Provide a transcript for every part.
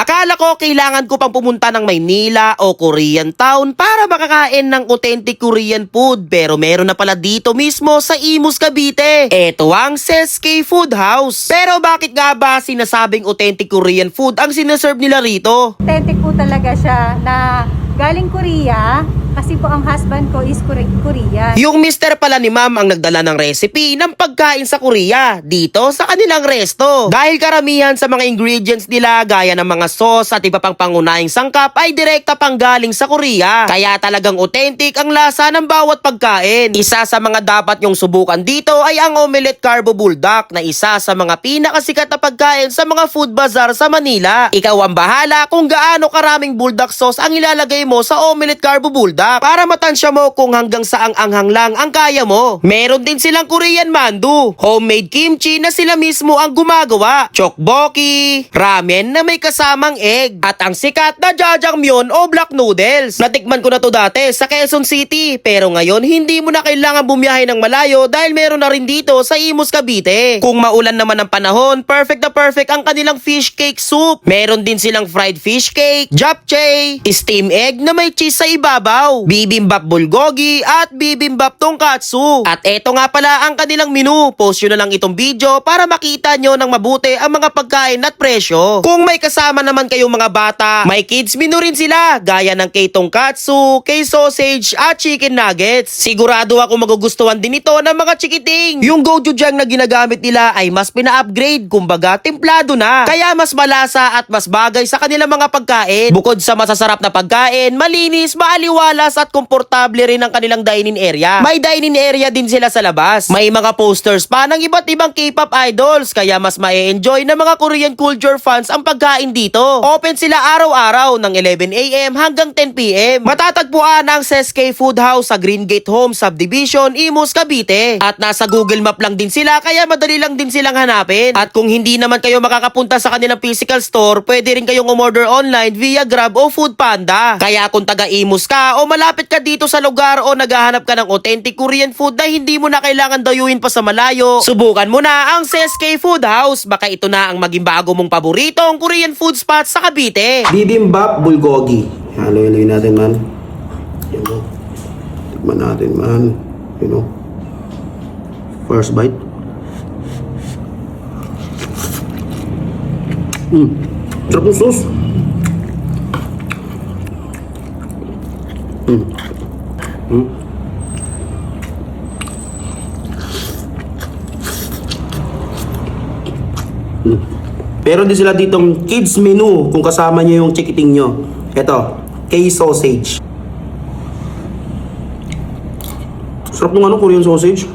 Akala ko kailangan ko pang pumunta ng Maynila o Korean Town para makakain ng authentic Korean food, pero meron na pala dito mismo sa Imus, Cavite. Ito ang Seske Food House. Pero bakit nga ba sinasabing authentic Korean food ang sinaserve nila rito? Authentic po talaga siya na galing Korea. Kasi po ang husband ko is Korean. Yung mister pala ni ma'am ang nagdala ng recipe ng pagkain sa Korea dito sa kanilang resto. Dahil karamihan sa mga ingredients nila gaya ng mga sauce at iba pang pangunahing sangkap ay direkta pang galing sa Korea. Kaya talagang authentic ang lasa ng bawat pagkain. Isa sa mga dapat yung subukan dito ay ang omelette carbo buldak na isa sa mga pinakasikat na pagkain sa mga food bazaar sa Manila. Ikaw ang bahala kung gaano karaming buldak sauce ang ilalagay mo sa omelette carbo buldak para matansya mo kung hanggang saang anghang lang ang kaya mo. Meron din silang Korean mandu, homemade kimchi na sila mismo ang gumagawa, tteokbokki, ramen na may kasamang egg, at ang sikat na jjajangmyeon o black noodles. Natikman ko na to dati sa Quezon City, pero ngayon hindi mo na kailangan bumiyahe ng malayo dahil meron na rin dito sa Imus, Cavite. Kung maulan naman ang panahon, perfect na perfect ang kanilang fish cake soup. Meron din silang fried fish cake, japchae, steam egg na may cheese sa ibabaw, bibimbap bulgogi at bibimbap tongkatsu. At eto nga pala ang kanilang menu. Post nyo na lang itong video para makita nyo ng mabuti ang mga pagkain at presyo. Kung may kasama naman kayong mga bata, may kids menu rin sila gaya ng K-tongkatsu, K-sausage at chicken nuggets. Sigurado ako magugustuhan din ito ng mga chikiting. Yung gochujang na ginagamit nila ay mas pina-upgrade, kumbaga templado na. Kaya mas malasa at mas bagay sa kanilang mga pagkain. Bukod sa masasarap na pagkain, malinis, maaliwalas at komportable rin ang kanilang dining area. May dining area din sila sa labas. May mga posters pa ng iba't ibang K-pop idols, kaya mas ma-enjoy ng mga Korean culture fans ang pagkain dito. Open sila araw-araw ng 11 AM hanggang 10 PM. Matatagpuan ang Seske Food House sa Green Gate Home Subdivision, Imus, Cavite. At nasa Google Map lang din sila, kaya madali lang din silang hanapin. At kung hindi naman kayo makakapunta sa kanilang physical store, pwede rin kayong umorder online via Grab o Foodpanda. Kaya kung taga Imus ka o malapit ka dito sa lugar o naghahanap ka ng authentic Korean food na hindi mo na kailangan dayuhin pa sa malayo, subukan mo na ang Seske Food House. Baka ito na ang maging bago mong paboritong Korean food spot sa Cavite. Bibimbap bulgogi. Halo-haloy natin, man. Yan mo. Tikman natin, man. You know. First bite. Sarap ng sauce. Pero din sila ditong kids menu kung kasama nyo yung chikiting nyo. Ito, K-sausage. Sarap ng Korean sausage.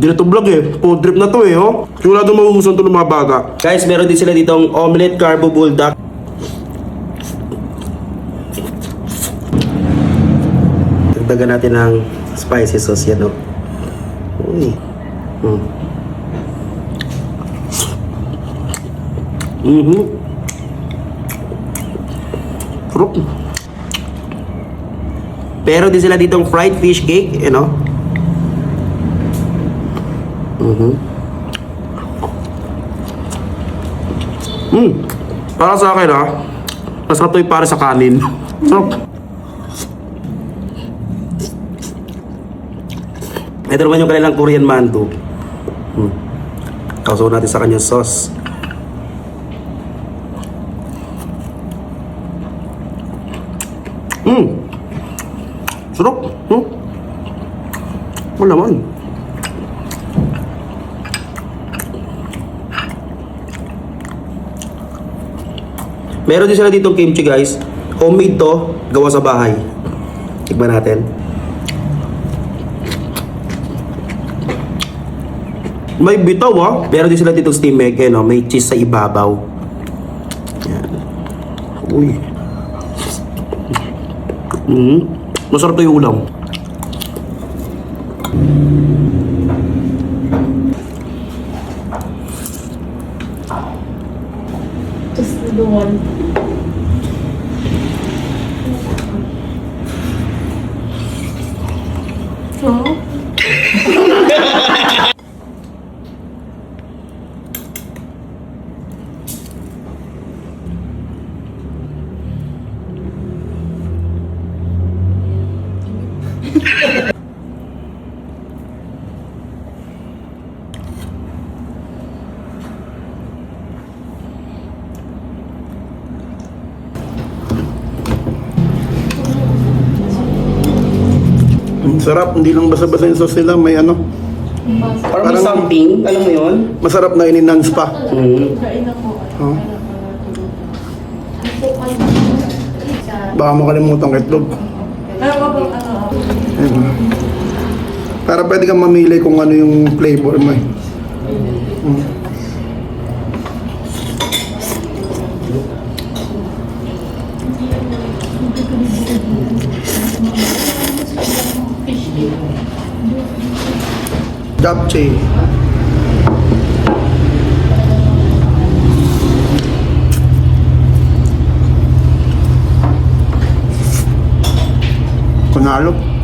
Di na to vlog food trip na to oh. Sigurado magugustuhan to ng mga bata. Guys, meron din sila ditong omelette carbo buldak. Dagdagan natin ng spicy sauce yan oh. Uy. Sarap. Pero din sila ditong fried fish cake, you know. Para sa akin masarap to para sa kanin. Sarap. Ito naman yung kanilang Korean mandu. Kausaw natin sa kanyang sauce. Sarap. Wala man. Meron din sila ditong kimchi, guys. Homemade to, gawa sa bahay. Tikman natin. May bitaw Meron din sila ditong steam egg, no? May cheese sa ibabaw. Yan. Uy. Masarap to yung ulam. Just the one. Sarap, hindi lang basa-basa yung sauce nila, may ano. Parang may something, alam mo yun? Masarap na ininans pa. Kain ako. Oh. Baka makalimutan ng itlog. Ayun. Para pwede kang mamili kung ano yung flavor mo eh. Japchae. Panalo.